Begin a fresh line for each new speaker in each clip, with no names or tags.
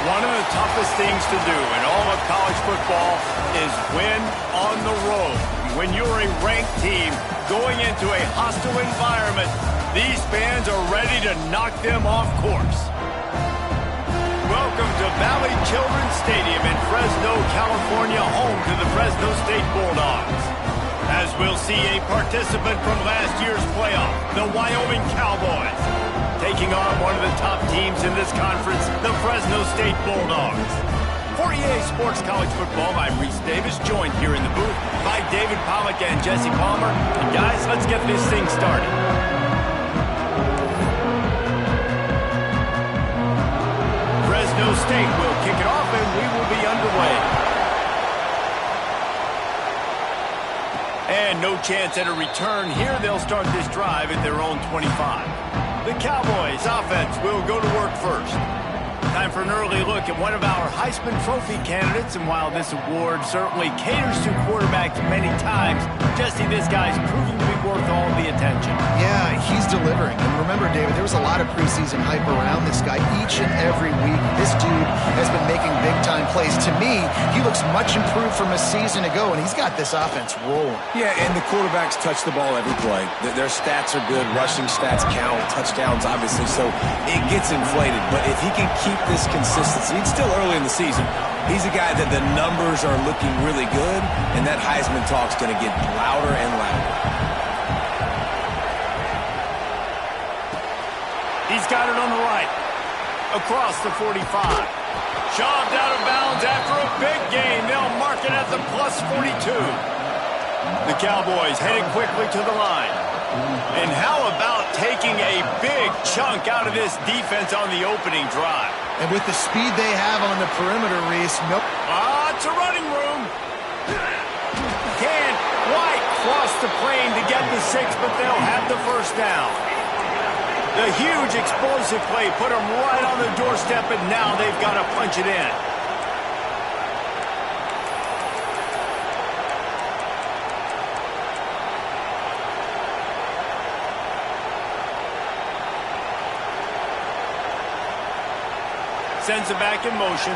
One of the toughest things to do in all of college football is win on the road. When you're a ranked team going into a hostile environment, these fans are ready to knock them off course. Welcome to Valley Children's Stadium in Fresno, California, home to the Fresno State Bulldogs. As we'll see a participant from last year's playoff, the Wyoming Cowboys, taking on one of the top teams in this conference, the Fresno State Bulldogs. For EA Sports College Football, I'm Reese Davis, joined here in the booth by David Pollack and Jesse Palmer. And guys, let's get this thing started. Fresno State will kick it off and we will be underway. And no chance at a return here. They'll start this drive at their own 25. The Cowboys offense will go to work first. Time for an early look at one of our Heisman Trophy candidates, and while this award certainly caters to quarterbacks many times, Jesse, this guy's proving to be worth all the attention.
Yeah, he's delivering. And remember, David, there was a lot of preseason hype around this guy each and every week. This dude has been making big-time plays. To me, he looks much improved from a season ago, and he's got this offense rolling.
Yeah, and the quarterbacks touch the ball every play. Their stats are good. Rushing stats count. Touchdowns, obviously, so it gets inflated. But if he can keep this consistency, it's still early in the season. He's a guy that the numbers are looking really good, and that Heisman talk's going to get louder and louder.
He's got it on the right. Across the 45. Shoved out of bounds after a big gain. They'll mark it at the plus 42. The Cowboys heading quickly to the line. And how about taking a big chunk out of this defense on the opening drive?
And with the speed they have on the perimeter, Reese, nope.
It's a running room. Can't quite cross the plane to get the 6, but they'll have the first down. The huge explosive play put them right on the doorstep, and now they've got to punch it in. Sends it back in motion.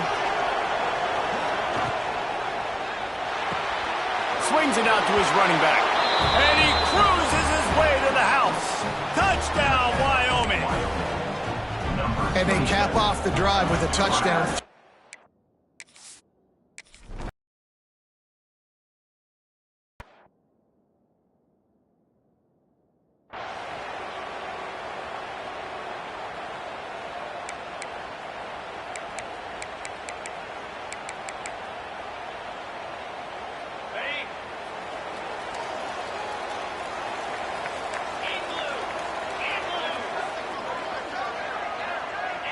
Swings it out to his running back. And he cruises his way to the house. Touchdown, Wyoming.
And they cap off the drive with a touchdown.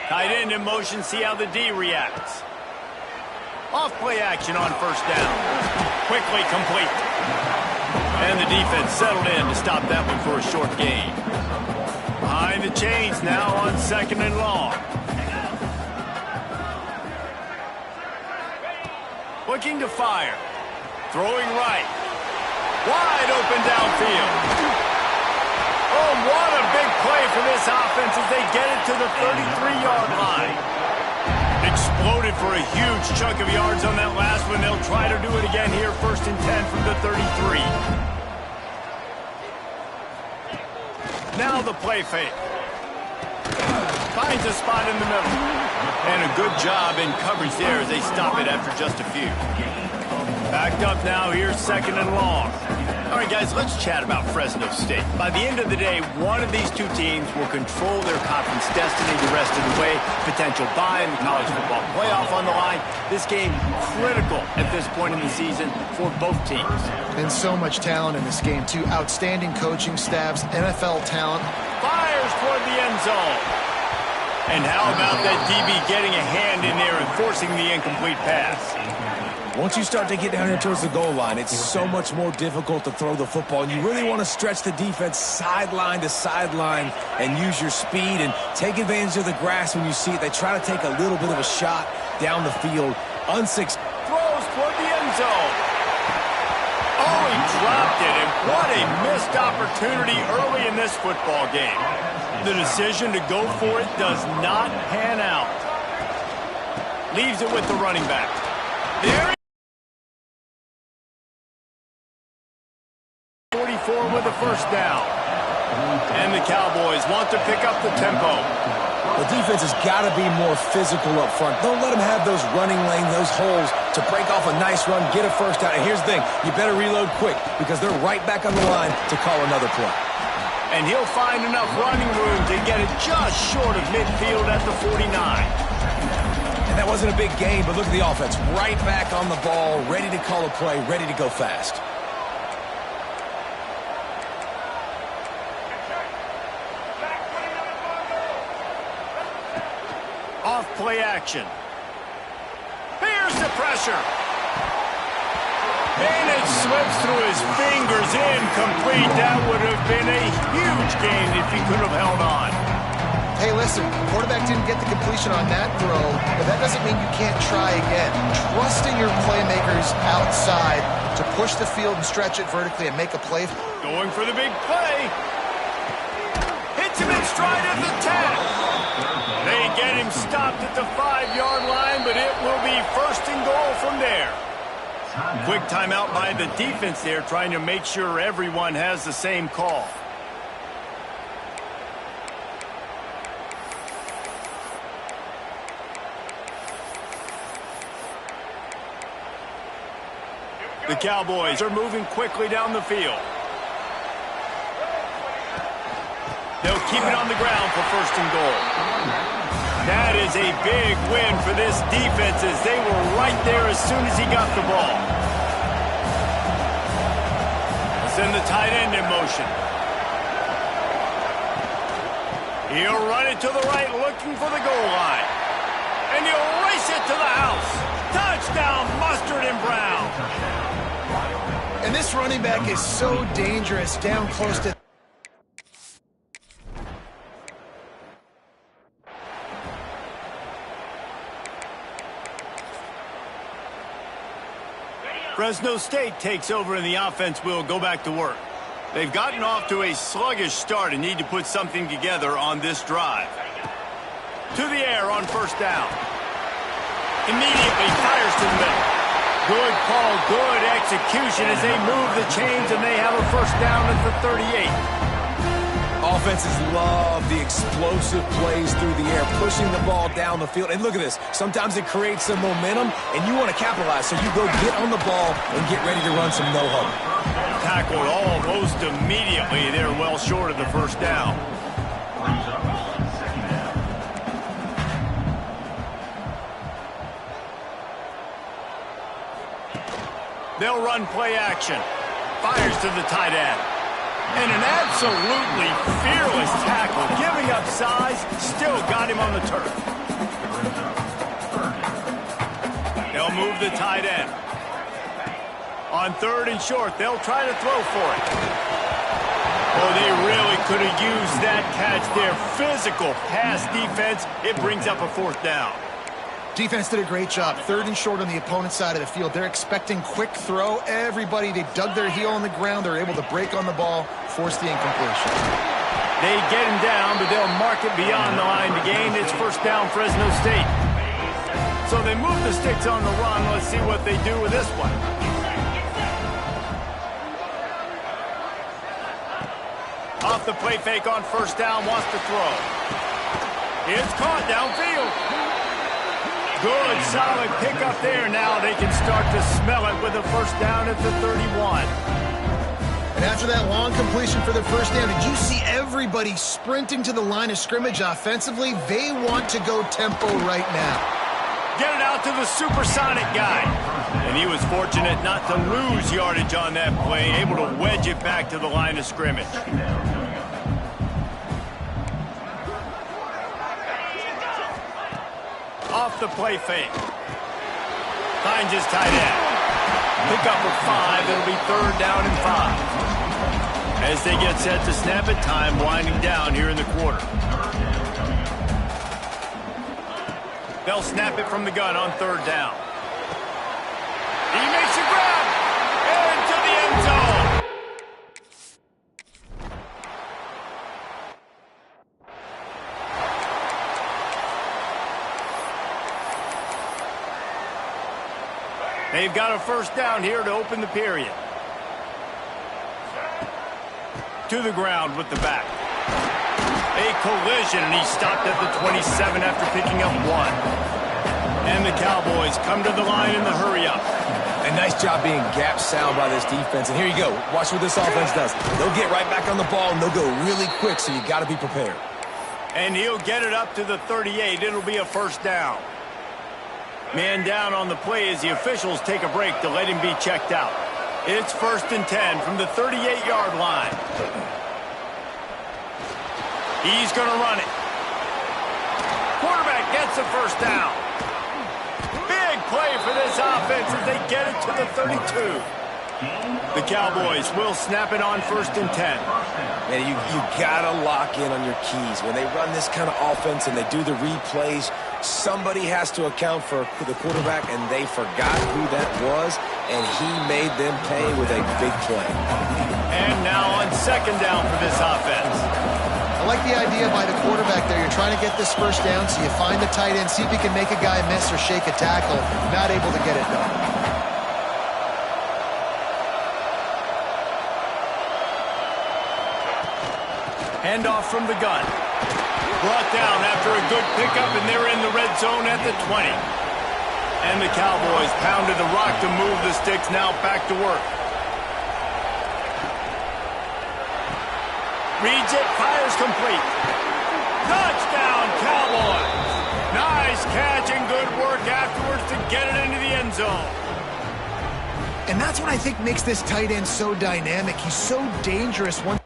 Tight end in motion, see how the D reacts. Off play action on first down. Quickly complete. And the defense settled in to stop that one for a short gain. Behind the chains now on second and long. Looking to fire. Throwing right. Wide open downfield. Oh, what a big play for this offense as they get it to the 33-yard line. Exploded for a huge chunk of yards on that last one. They'll try to do it again here, 1st and 10 from the 33. Now the play fake. Finds a spot in the middle. And a good job in coverage there as they stop it after just a few. Backed up now, here's second and long. All right, guys, let's chat about Fresno State. By the end of the day, one of these two teams will control their conference destiny the rest of the way. Potential bye in the college football playoff on the line. This game critical at this point in the season for both teams.
And so much talent in this game, too. Outstanding coaching staffs, NFL talent.
Fires toward the end zone. And how about that DB getting a hand in there and forcing the incomplete pass?
Once you start to get down here towards the goal line, it's so much more difficult to throw the football. And you really want to stretch the defense sideline to sideline and use your speed and take advantage of the grass when you see it. They try to take a little bit of a shot down the field. Unsuccessful.
Throws toward the end zone. Oh, he dropped it, and what a missed opportunity early in this football game. The decision to go for it does not pan out. Leaves it with the running back. There 44 with a first down. And the Cowboys want to pick up the tempo.
The defense has got to be more physical up front. Don't let them have those running lanes, those holes to break off a nice run, get a first down. And here's the thing, you better reload quick because they're right back on the line to call another play.
And he'll find enough running room to get it just short of midfield at the 49.
And that wasn't a big gain, but look at the offense. Right back on the ball, ready to call a play, ready to go fast.
Off play action. Here's the pressure. And it slips through his fingers, incomplete. That would have been a huge gain if he could have held on.
Hey, listen, the quarterback didn't get the completion on that throw, but that doesn't mean you can't try again. Trusting your playmakers outside to push the field and stretch it vertically and make a play.
Going for the big play. Hits him in stride at the 10. They get him stopped at the 5-yard line, but it will be first and goal from there. Quick timeout by the defense there, trying to make sure everyone has the same call. The Cowboys are moving quickly down the field. They'll keep it on the ground for first and goal. That is a big win for this defense as they were right there as soon as he got the ball. Send the tight end in motion. He'll run it to the right, looking for the goal line. And he'll race it to the house. Touchdown, Mustard and Brown.
And this running back is so dangerous down close to...
Fresno State takes over and the offense will go back to work. They've gotten off to a sluggish start and need to put something together on this drive. To the air on first down. Immediately fires to the middle. Good call, good execution as they move the chains and they have a first down at the 38.
Offenses love the explosive plays through the air, pushing the ball down the field. And look at this. Sometimes it creates some momentum, and you want to capitalize. So you go get on the ball and get ready to run some no-huddle.
Tackled almost immediately. They're well short of the first down. They'll run play action. Fires to the tight end. And an absolutely fearless tackle, giving up size, still got him on the turf. They'll move the tight end. On third and short, they'll try to throw for it. Oh, they really could have used that catch there. Physical pass defense, it brings up a fourth down.
Defense did a great job. Third and short on the opponent's side of the field. They're expecting quick throw. Everybody, they dug their heel on the ground. They're able to break on the ball, force the incompletion.
They get him down, but they'll mark it beyond the line to gain. It's first down, Fresno State. So they move the sticks on the run. Let's see what they do with this one. Off the play fake on first down, wants to throw. It's caught downfield. Good, solid pickup there. Now they can start to smell it with a first down at the 31.
And after that long completion for the first down, did you see everybody sprinting to the line of scrimmage offensively? They want to go tempo right now.
Get it out to the supersonic guy. And he was fortunate not to lose yardage on that play, able to wedge it back to the line of scrimmage. Off the play fake. Finds his tight end. Pick up a 5. It'll be third down and 5. As they get set to snap it, time winding down here in the quarter. They'll snap it from the gun on third down. He makes a grab. Into the end zone. They've got a first down here to open the period. To the ground with the back. A collision, and he stopped at the 27 after picking up 1. And the Cowboys come to the line in the hurry-up.
A nice job being gap sound by this defense. And here you go. Watch what this offense does. They'll get right back on the ball, and they'll go really quick, so you got to be prepared.
And he'll get it up to the 38. It'll be a first down. Man down on the play as the officials take a break to let him be checked out. It's 1st and 10 from the 38-yard line. He's going to run it. Quarterback gets the first down. Big play for this offense as they get it to the 32. The Cowboys will snap it on 1st and 10.
Man, you got to lock in on your keys. When they run this kind of offense and they do the replays, somebody has to account for the quarterback, and they forgot who that was, and he made them pay with a big play.
And now on 2nd down for this offense.
I like the idea by the quarterback there. You're trying to get this first down, so you find the tight end, see if he can make a guy miss or shake a tackle. Not able to get it done.
Handoff from the gun. Brought down after a good pickup, and they're in the red zone at the 20. And the Cowboys pounded the rock to move the sticks, now back to work. Reads it, fires complete. Touchdown, Cowboys! Nice catch and good work afterwards to get it into the end zone.
And that's what I think makes this tight end so dynamic. He's so dangerous once.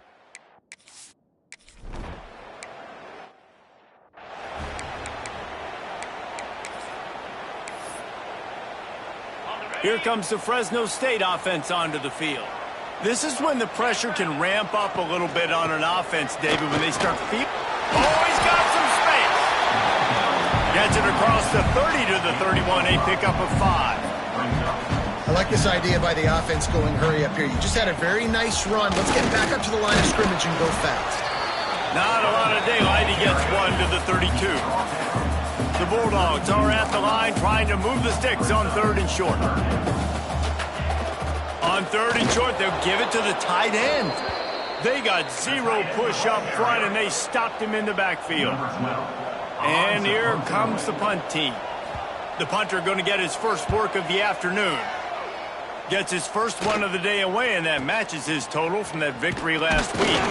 Here comes the Fresno State offense onto the field. This is when the pressure can ramp up a little bit on an offense, David, when they start feet. Oh, he's got some space. Gets it across the 30 to the 31, a pickup of 5.
I like this idea by the offense going hurry up here. You just had a very nice run. Let's get back up to the line of scrimmage and go fast. Not
a lot of daylight. He gets 1 to the 32. The Bulldogs are at the line trying to move the sticks on 3rd and short. On 3rd and short, they'll give it to the tight end. They got 0 push up front, and they stopped him in the backfield. And here comes the punt team. The punter going to get his first work of the afternoon. Gets his first one of the day away, and that matches his total from that victory last week.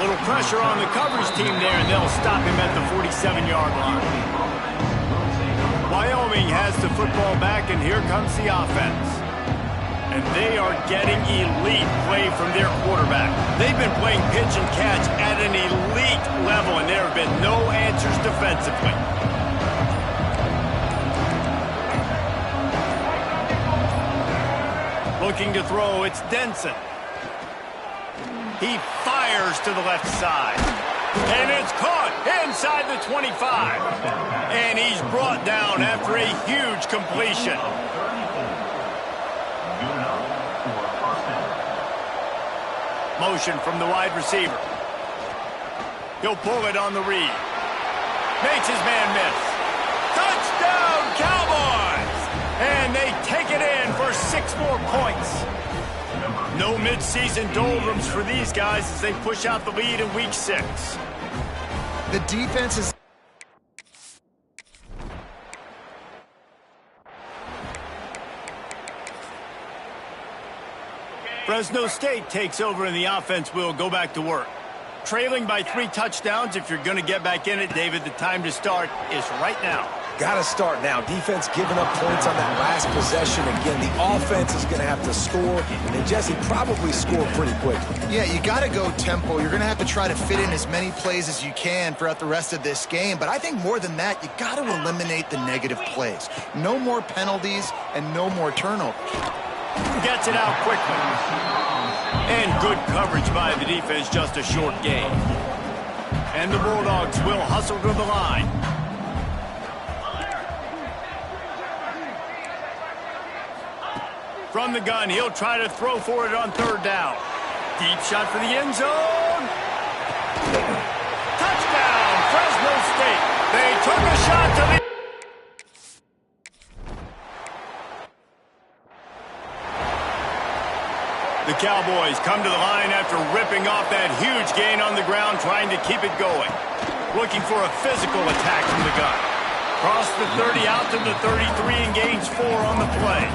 Little pressure on the coverage team there, and they'll stop him at the 47-yard line. Wyoming has the football back, and here comes the offense. And they are getting elite play from their quarterback. They've been playing pitch and catch at an elite level, and there have been no answers defensively. Looking to throw, it's Denson. He fires to the left side. And it's caught inside the 25. And he's brought down after a huge completion. Motion from the wide receiver. He'll pull it on the read. Makes his man miss. Touchdown, Cowboys! And they take it in for 6 more points. No mid-season doldrums for these guys as they push out the lead in Week 6.
The defense is...
Fresno State takes over, and the offense will go back to work. Trailing by 3 touchdowns. If you're going to get back in it, David, the time to start is right now.
Got to start now. Defense giving up points on that last possession. Again, the offense is going to have to score, and Jesse probably score pretty quickly.
Yeah, you got to go tempo. You're going to have to try to fit in as many plays as you can throughout the rest of this game. But I think more than that, you got to eliminate the negative plays. No more penalties and no more turnovers.
Gets it out quickly. And good coverage by the defense, just a short gain. And the Bulldogs will hustle to the line. From the gun, he'll try to throw for it on 3rd down. Deep shot for the end zone. Touchdown, Fresno State. They took a shot to the... The Cowboys come to the line after ripping off that huge gain on the ground, trying to keep it going. Looking for a physical attack from the gun. Cross the 30 out to the 33 and gains 4 on the play.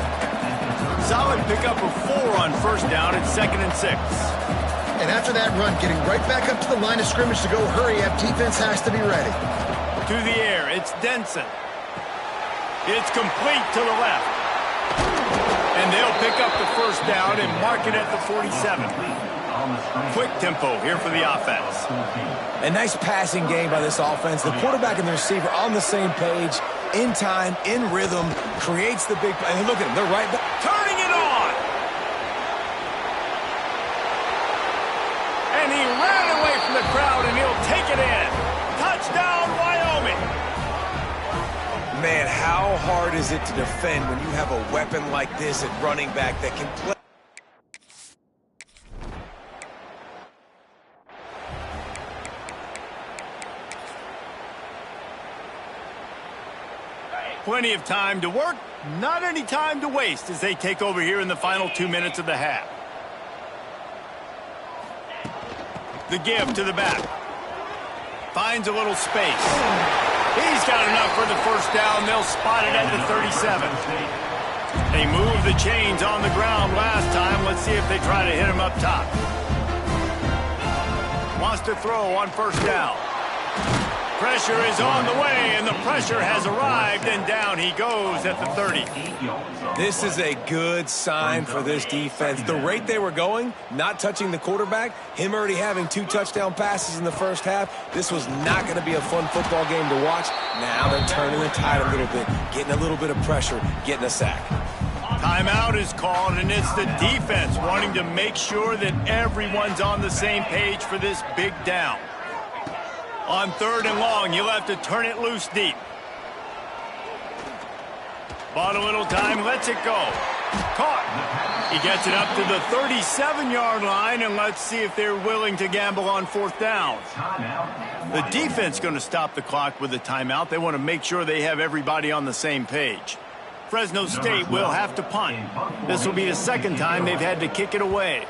Solid pickup of 4 on first down at 2nd and 6.
And after that run, getting right back up to the line of scrimmage to go hurry up, defense has to be ready.
To the air, it's Denson. It's complete to the left. And they'll pick up the first down and mark it at the 47. Quick tempo here for the offense.
A nice passing game by this offense. The quarterback and the receiver on the same page, in time, in rhythm, creates the big play. And look at them, they're right back.
Turning it on! And he ran away from the crowd, and he'll take it in. Touchdown, Wyoming!
Man, how hard is it to defend when you have a weapon like this at running back that can play?
Plenty of time to work, not any time to waste as they take over here in the final 2 minutes of the half. The give to the back. Finds a little space. He's got enough for the first down. They'll spot it at the 37. They moved the chains on the ground last time. Let's see if they try to hit him up top. Wants to throw on first down. Pressure is on the way, and the pressure has arrived, and down he goes at the 30.
This is a good sign for this defense. The rate they were going, not touching the quarterback, him already having 2 touchdown passes in the first half, this was not going to be a fun football game to watch. Now they're turning the tide a little bit, getting a little bit of pressure, getting a sack.
Timeout is called, and it's the defense wanting to make sure that everyone's on the same page for this big down. On 3rd and long, you'll have to turn it loose deep. Bought a little time, lets it go. Caught. He gets it up to the 37-yard line, and let's see if they're willing to gamble on 4th down. The defense going to stop the clock with a timeout. They want to make sure they have everybody on the same page. Fresno State will have to punt. This will be the 2nd time they've had to kick it away.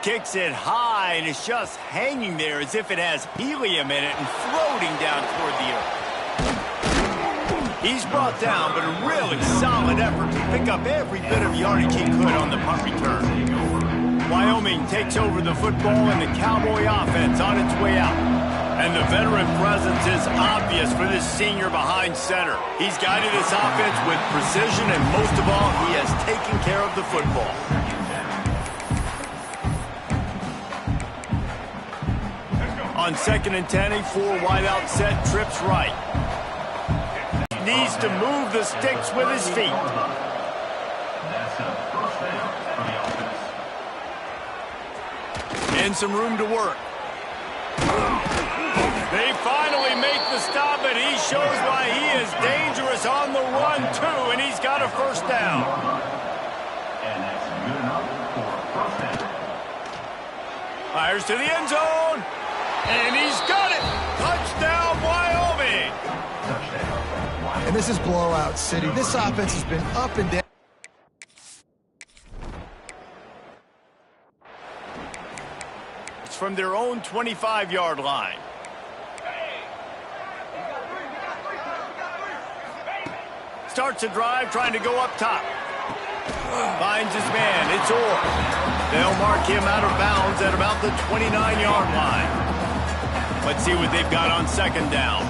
Kicks it high, and it's just hanging there as if it has helium in it and floating down toward the earth. He's brought down, but a really solid effort to pick up every bit of yardage he could on the punt return. Wyoming takes over the football, and the Cowboy offense on its way out. And the veteran presence is obvious for this senior behind center. He's guided this offense with precision, and most of all, he has taken care of the football. On 2nd and 10, a 4 wide out set, trips right. Needs to move the sticks with his feet. And some room to work. They finally make the stop, and he shows why he is dangerous on the run, too, and he's got a first down. Fires to the end zone. And he's got it! Touchdown, Wyoming!
And this is blowout city. This offense has been up and down.
It's from their own 25-yard line. Starts a drive, trying to go up top. Finds his man, it's Orr. They'll mark him out of bounds at about the 29-yard line. Let's see what they've got on 2nd down.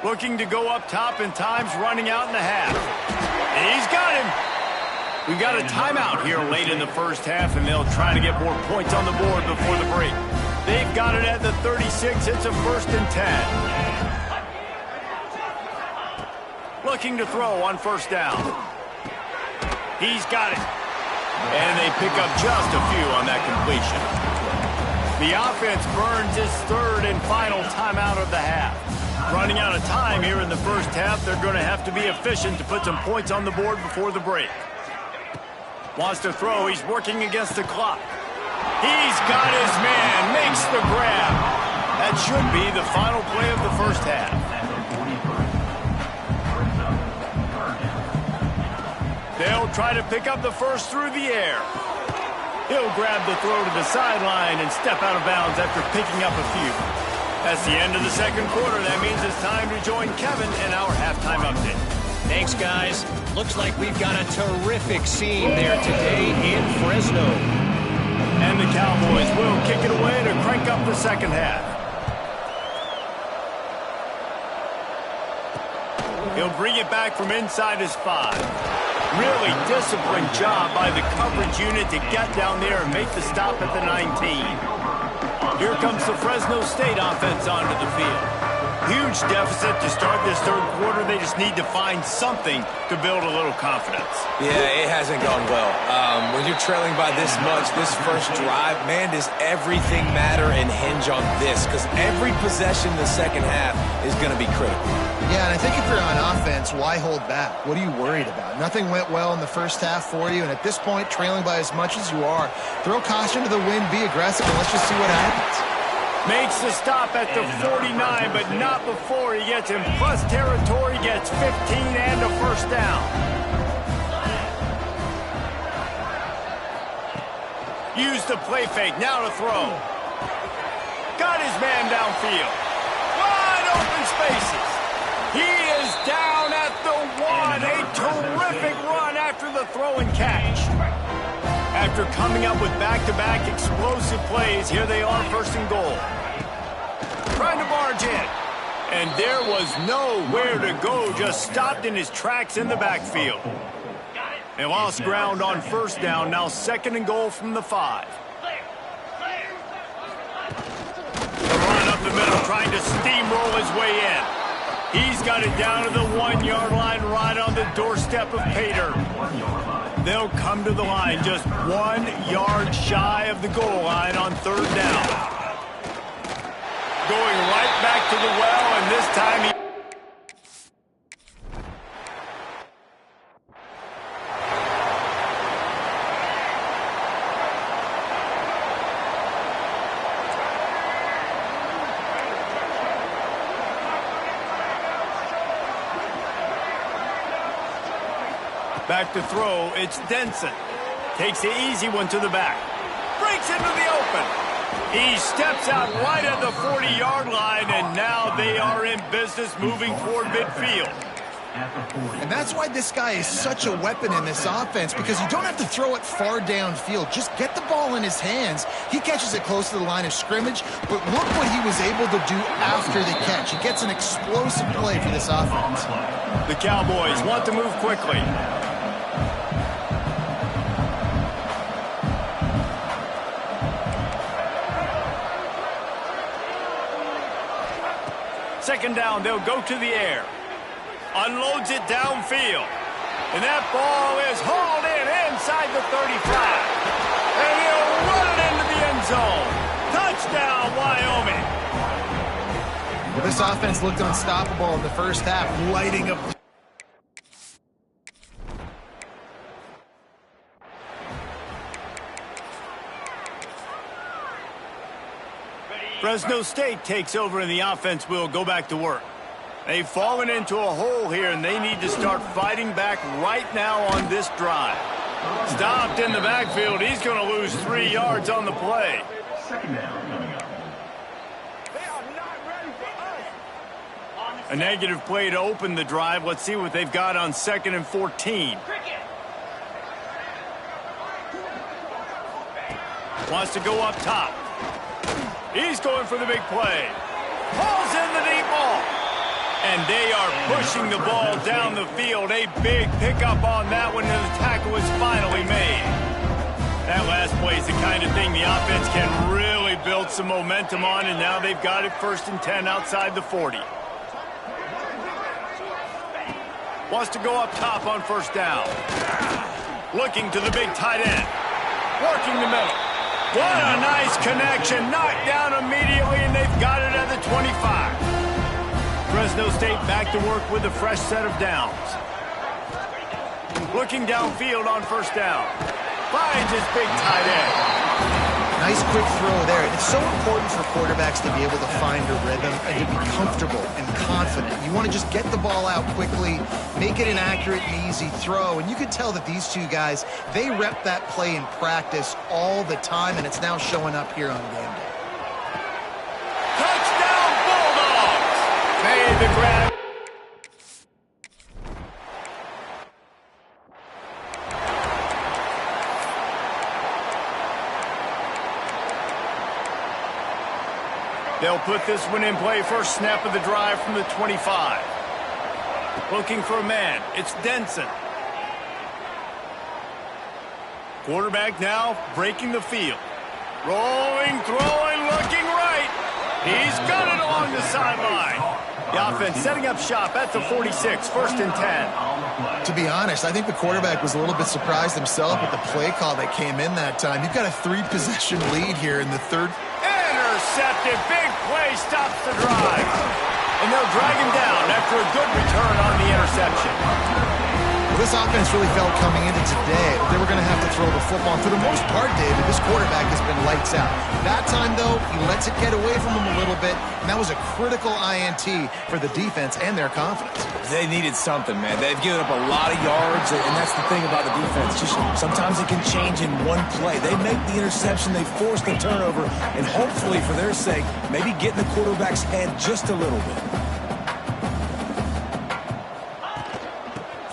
Looking to go up top, and time's running out in the half. And he's got him. We've got a timeout here late in the first half, and they'll try to get more points on the board before the break. They've got it at the 36. It's a 1st and 10. Looking to throw on first down. He's got it. And they pick up just a few on that completion. The offense burns its 3rd and final timeout of the half. Running out of time here in the first half, they're going to have to be efficient to put some points on the board before the break. Wants to throw. He's working against the clock. He's got his man. Makes the grab. That should be the final play of the first half. They'll try to pick up the first through the air. He'll grab the throw to the sideline and step out of bounds after picking up a few. That's the end of the second quarter. That means it's time to join Kevin in our halftime update.
Thanks, guys. Looks like we've got a terrific scene there today in Fresno.
And the Cowboys will kick it away to crank up the second half. He'll bring it back from inside his 5. Really disciplined job by the coverage unit to get down there and make the stop at the 19. Here comes the Fresno State offense onto the field. Huge deficit to start this third quarter. They just need to find something to build a little confidence.
Yeah, it hasn't gone well. When you're trailing by this much, this first drive, man, does everything matter and hinge on this? Because every possession in the second half is going to be critical.
Yeah, and I think if you're on offense, why hold back? What are you worried about? Nothing went well in the first half for you, and at this point, trailing by as much as you are, throw caution to the wind, be aggressive, and let's just see what happens.
Makes the stop at the 49, but not before he gets in plus territory, gets 15 and a first down. Use the play fake, now to throw. Got his man downfield. Wide open spaces. He is down at the 1. A terrific run after the throw and catch. After coming up with back-to-back explosive plays, here they are, first and goal. Trying to barge in. And there was nowhere to go, just stopped in his tracks in the backfield. They lost ground on first down, now second and goal from the 5. The run up the middle, trying to steamroll his way in. He's got it down to the 1-yard line, right on the doorstep of Pater. They'll come to the line just 1 yard shy of the goal line on third down. Going right back to the well, and this time he... Back to throw, it's Denson. Takes the easy one to the back. Breaks into the open. He steps out right at the 40-yard line, and now they are in business moving toward midfield.
And that's why this guy is such a weapon in this offense, because you don't have to throw it far downfield. Just get the ball in his hands. He catches it close to the line of scrimmage, but look what he was able to do after the catch. He gets an explosive play for this offense.
The Cowboys want to move quickly. Second down, they'll go to the air. Unloads it downfield. And that ball is hauled in inside the 35. And he'll run it into the end zone. Touchdown, Wyoming.
Well, this offense looked unstoppable in the first half, lighting up.
Fresno State takes over and the offense will go back to work. They've fallen into a hole here and they need to start fighting back right now on this drive. Stopped in the backfield. He's going to lose 3 yards on the play. A negative play to open the drive. Let's see what they've got on 2nd and 14. Wants to go up top. He's going for the big play. Pulls in the deep ball. And they are pushing the ball down the field. A big pickup on that one, and the tackle is finally made. That last play is the kind of thing the offense can really build some momentum on, and now they've got it 1st and 10 outside the 40. Wants to go up top on first down. Looking to the big tight end. Working the middle. What a nice connection. Knocked down immediately, and they've got it at the 25. Fresno State back to work with a fresh set of downs. Looking downfield on first down. Finds his big tight end.
Nice quick throw there. It's so important for quarterbacks to be able to find a rhythm and to be comfortable and confident. You want to just get the ball out quickly, make it an accurate and easy throw. And you can tell that these two guys, they rep that play in practice all the time, and it's now showing up here on game day.
Touchdown Bulldogs! Made the grab. They'll put this one in play. First snap of the drive from the 25. Looking for a man. It's Denson. Quarterback now breaking the field. Rolling, throwing, looking right. He's got it along the sideline. The offense setting up shop at the 46, 1st and 10.
To be honest, I think the quarterback was a little bit surprised himself with the play call that came in that time. You've got a 3-possession lead here in the third.
Intercepted. Big play stops the drive. And they'll drag him down after a good return on the interception.
Well, this offense really felt coming into today they were going to have to throw the football. And for the most part, David, this quarterback has been lights out. That time, though, he lets it get away from him a little bit, and that was a critical INT for the defense and their confidence.
They needed something, man. They've given up a lot of yards, and that's the thing about the defense. Just sometimes it can change in one play. They make the interception, they force the turnover, and hopefully, for their sake, maybe get in the quarterback's head just a little bit.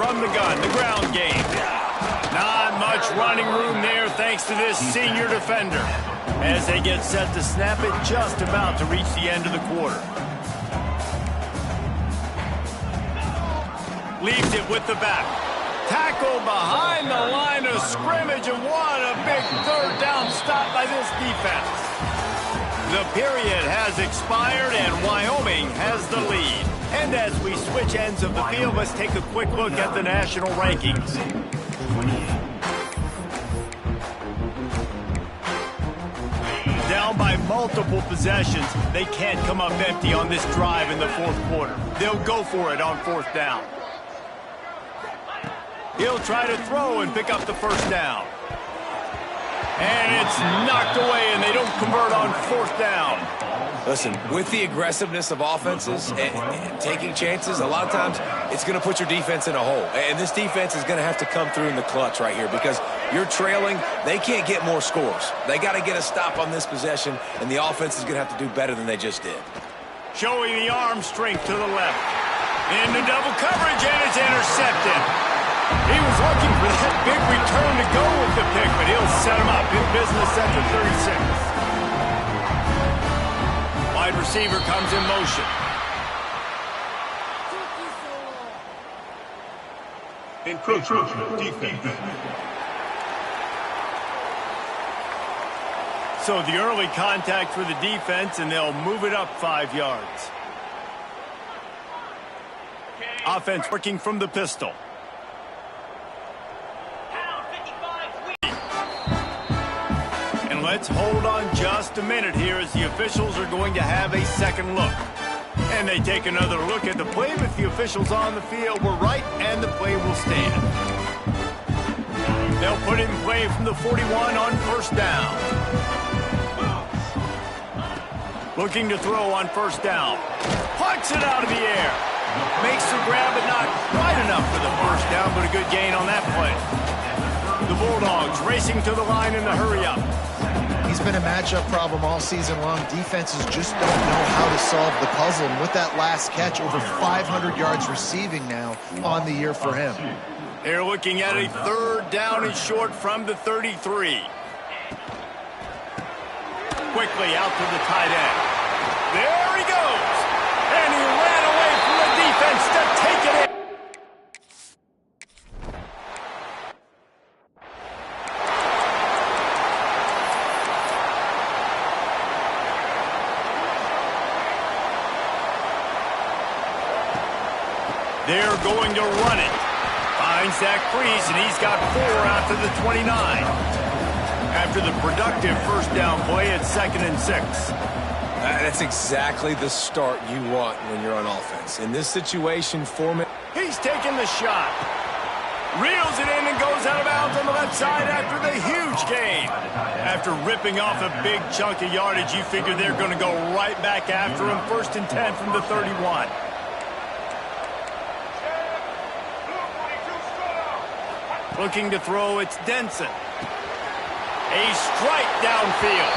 From the gun, the ground game. Not much running room there thanks to this senior defender. As they get set to snap it, just about to reach the end of the quarter. Leaves it with the back. Tackle behind the line of scrimmage, and what a big third down stop by this defense. The period has expired, and Wyoming has the lead. And as we switch ends of the field, let's take a quick look at the national rankings. Down by multiple possessions, they can't come up empty on this drive in the fourth quarter. They'll go for it on 4th down. He'll try to throw and pick up the first down. And it's knocked away, and they don't convert on 4th down.
Listen, with the aggressiveness of offenses and taking chances, a lot of times it's going to put your defense in a hole. And this defense is going to have to come through in the clutch right here because you're trailing. They can't get more scores. They got to get a stop on this possession, and the offense is going to have to do better than they just did.
Showing the arm strength to the left. Into double coverage, and it's intercepted. He was looking for that big return to go with the pick, but he'll set him up in business at the 36. Wide receiver comes in motion. Encroachment defense. So the early contact for the defense, and they'll move it up 5 yards. Offense working from the pistol. And let's hold on just a minute here as the officials are going to have a second look. And they take another look at the play, but the officials on the field were right, and the play will stand. They'll put it in play from the 41 on 1st down. Looking to throw on 1st down. Puts it out of the air. Makes the grab, but not quite enough for the 1st down, but a good gain on that play. The Bulldogs racing to the line in the hurry-up.
He's been a matchup problem all season long. Defenses just don't know how to solve the puzzle. And with that last catch, over 500 yards receiving now on the year for him.
They're looking at a 3rd down and short from the 33. Quickly out to the tight end. There he goes. And he ran away from the defense to take it in. They're going to run it. Finds Zach Freeze, and he's got 4 out to the 29. After the productive 1st down play, it's 2nd and 6.
That's exactly the start you want when you're on offense. In this situation, Foreman...
He's taking the shot. Reels it in and goes out of bounds on the left side after the huge gain. After ripping off a big chunk of yardage, you figure they're going to go right back after him. 1st and 10 from the 31. Looking to throw, it's Denson. A strike downfield.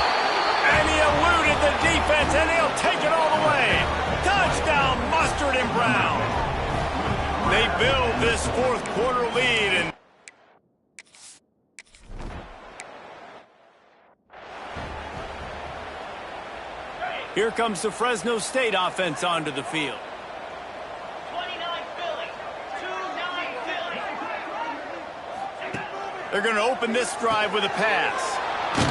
And he eluded the defense, and he'll take it all the way. Touchdown, Mustard and Brown. They build this 4th quarter lead. And here comes the Fresno State offense onto the field.
29 Philly. 2-9 Philly.
They're going to open this drive with a pass.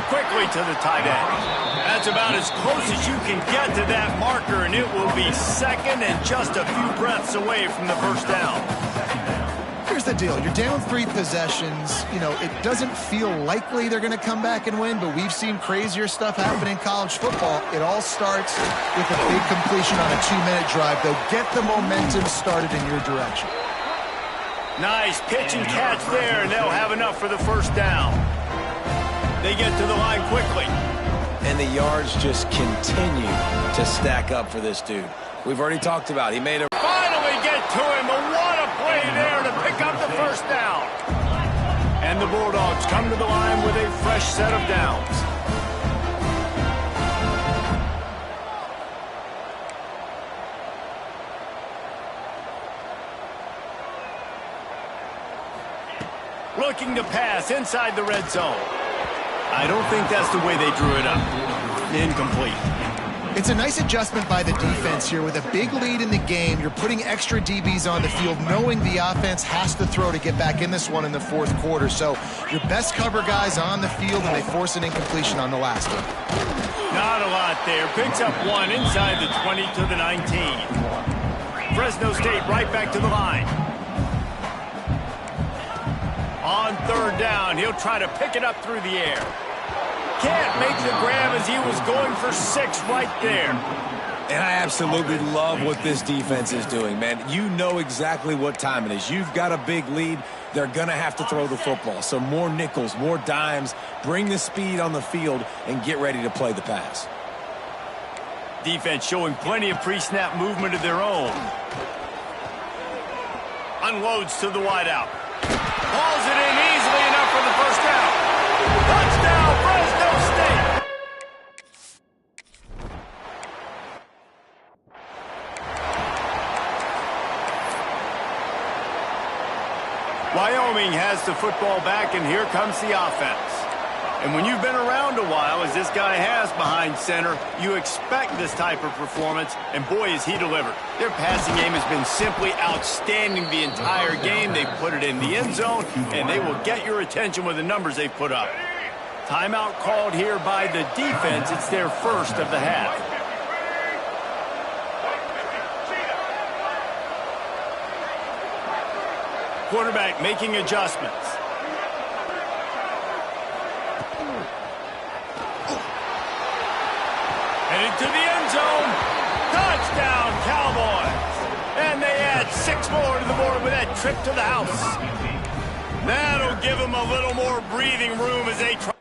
Quickly to the tight end. That's about as close as you can get to that marker, and it will be 2nd and just a few breaths away from the 1st down.
Here's the deal. You're down 3 possessions. You know, it doesn't feel likely they're going to come back and win, but we've seen crazier stuff happen in college football. It all starts with a big completion on a 2-minute drive. They'll get the momentum started in your direction.
Nice pitch and catch there, and they'll have enough for the 1st down. They get to the line quickly.
And the yards just continue to stack up for this dude. We've already talked about he made a...
Finally get to him, but what a play there to pick up the 1st down. And the Bulldogs come to the line with a fresh set of downs. Looking to pass inside the red zone. I don't think that's the way they drew it up. Incomplete.
It's a nice adjustment by the defense here. With a big lead in the game, you're putting extra DBs on the field, knowing the offense has to throw to get back in this one in the 4th quarter. So your best cover guys on the field, and they force an incompletion on the last one.
Not a lot there. Picks up 1 inside the 20 to the 19. Fresno State right back to the line. On 3rd down, he'll try to pick it up through the air. Can't make the grab as he was going for 6 right there.
And I absolutely love what this defense is doing, man. You know exactly what time it is. You've got a big lead. They're going to have to throw the football. So more nickels, more dimes, bring the speed on the field, and get ready to play the pass.
Defense showing plenty of pre-snap movement of their own. Unloads to the wideout. Hauls it in easily enough for the 1st down. Touchdown, Fresno State! Wyoming has the football back, and here comes the offense. And when you've been around a while, as this guy has behind center, you expect this type of performance, and boy, has he delivered. Their passing game has been simply outstanding the entire game. They've put it in the end zone, and they will get your attention with the numbers they've put up. Timeout called here by the defense. It's their 1st of the half. Quarterback making adjustments. Headed to the end zone. Touchdown, Cowboys. And they add 6 more to the board with that trip to the house. That'll give them a little more breathing room as they try.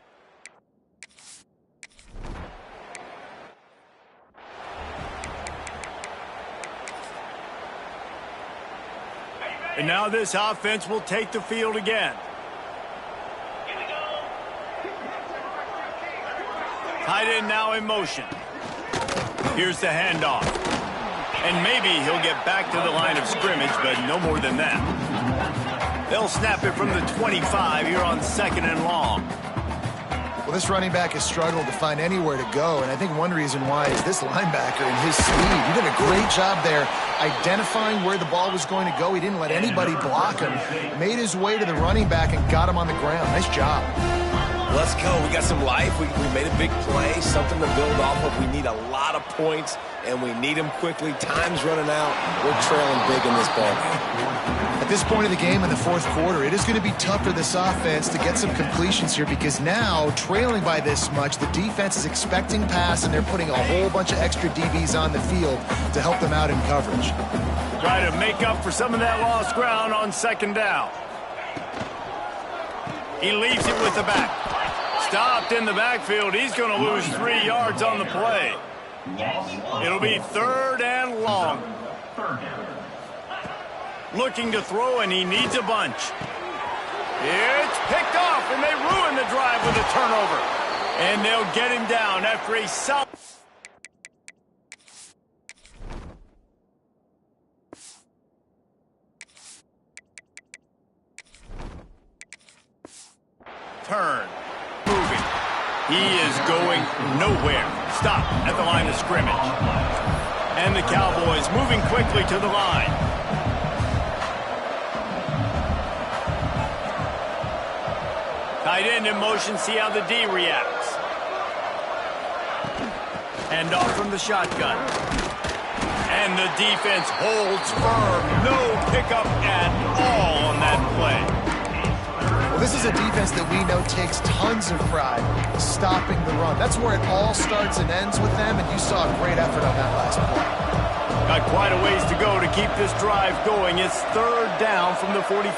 And now this offense will take the field again. Tight end now in motion. Here's the handoff. And maybe he'll get back to the line of scrimmage, but no more than that. They'll snap it from the 25 here on 2nd and long.
Well, this running back has struggled to find anywhere to go, and I think one reason why is this linebacker and his speed. He did a great job there identifying where the ball was going to go. He didn't let anybody block him. Made his way to the running back and got him on the ground. Nice job.
Let's go. We got some life. We made a big play, something to build off of. We need a lot of points, and we need them quickly. Time's running out. We're trailing big in this ball game.
At this point of the game in the 4th quarter, it is going to be tough for this offense to get some completions here because now, trailing by this much, the defense is expecting pass, and they're putting a whole bunch of extra DBs on the field to help them out in coverage.
Try to make up for some of that lost ground on 2nd down. He leaves it with the back. Stopped in the backfield. He's going to lose 3 yards on the play. It'll be 3rd and long. Looking to throw, and he needs a bunch. It's picked off, and they ruin the drive with a turnover. And they'll get him down after a solid... turn. Moving. He is going nowhere. Stop at the line of scrimmage. And the Cowboys moving quickly to the line. Tight end in motion, see how the D reacts. Hand off from the shotgun. And the defense holds firm. No pickup at all on that play.
Well, this is a defense that we know takes tons of pride stopping the run. That's where it all starts and ends with them, and you saw a great effort on that last play.
Got quite a ways to go to keep this drive going. It's 3rd down from the 45.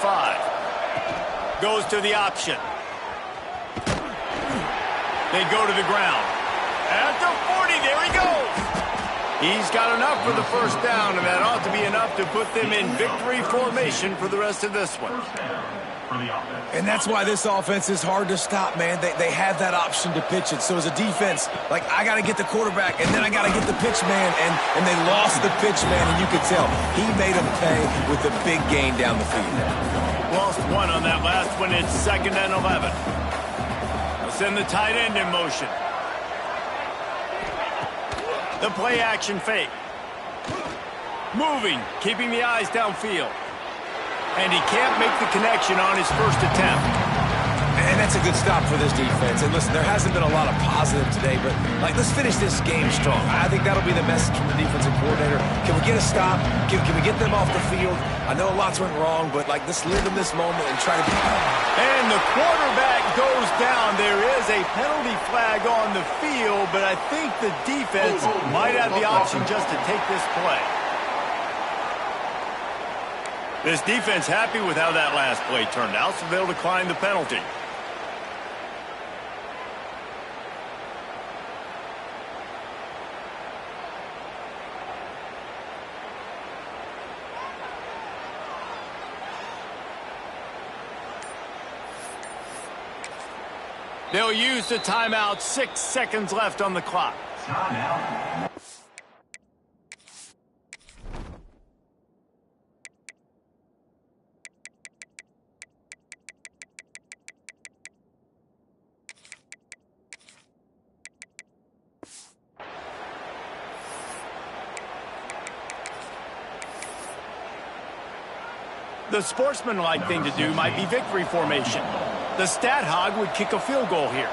Goes to the option. They go to the ground. At the 40, there he goes. He's got enough for the 1st down, and that ought to be enough to put them in victory formation for the rest of this one.
And that's why this offense is hard to stop, man. They have that option to pitch it. So as a defense, like, I got to get the quarterback, and then I got to get the pitch man, and they lost the pitch man, and you could tell. He made them pay with a big gain down the field.
Lost 1 on that last one. It's 2nd and 11. They'll send the tight end in motion. The play action fake. Moving, keeping the eyes downfield. And he can't make the connection on his 1st attempt.
And that's a good stop for this defense. And listen, there hasn't been a lot of positive today, but, like, let's finish this game strong. I think that'll be the message from the defensive coordinator. Can we get a stop? Can we get them off the field? I know lots went wrong, but, like, let's live in this moment and try to be...
And the quarterback goes down. There is a penalty flag on the field, but I think the defense might have the option just to take this play. This defense happy with how that last play turned out, so they'll decline the penalty. They'll use the timeout. 6 seconds left on the clock. Timeout. The sportsmanlike thing to do might be victory formation. The stat hog would kick a field goal here.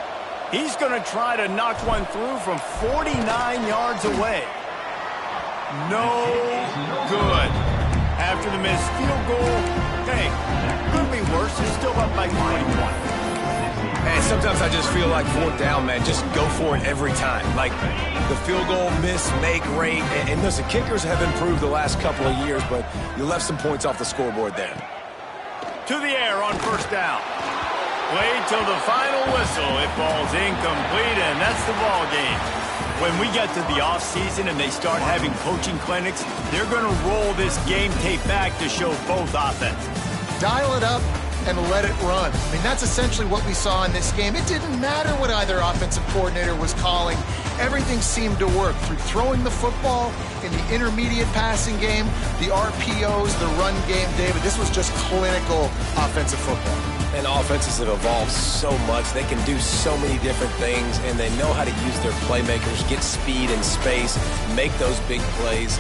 He's going to try to knock one through from 49 yards away. No good. After the missed field goal, hey, could be worse. He's still up by 21.
And sometimes I just feel like 4th down, man, just go for it every time. Like, the field goal miss, make rate. And listen, kickers have improved the last couple of years, but you left some points off the scoreboard there.
To the air on 1st down. Played till the final whistle. It falls incomplete, and that's the ball game. When we get to the offseason and they start having coaching clinics, they're going to roll this game tape back to show both offenses.
Dial it up and let it run. I mean, that's essentially what we saw in this game. It didn't matter what either offensive coordinator was calling. Everything seemed to work through throwing the football, in the intermediate passing game, the RPOs, the run game. David, this was just clinical offensive football.
And offenses have evolved so much. They can do so many different things, and they know how to use their playmakers, get speed and space, make those big plays.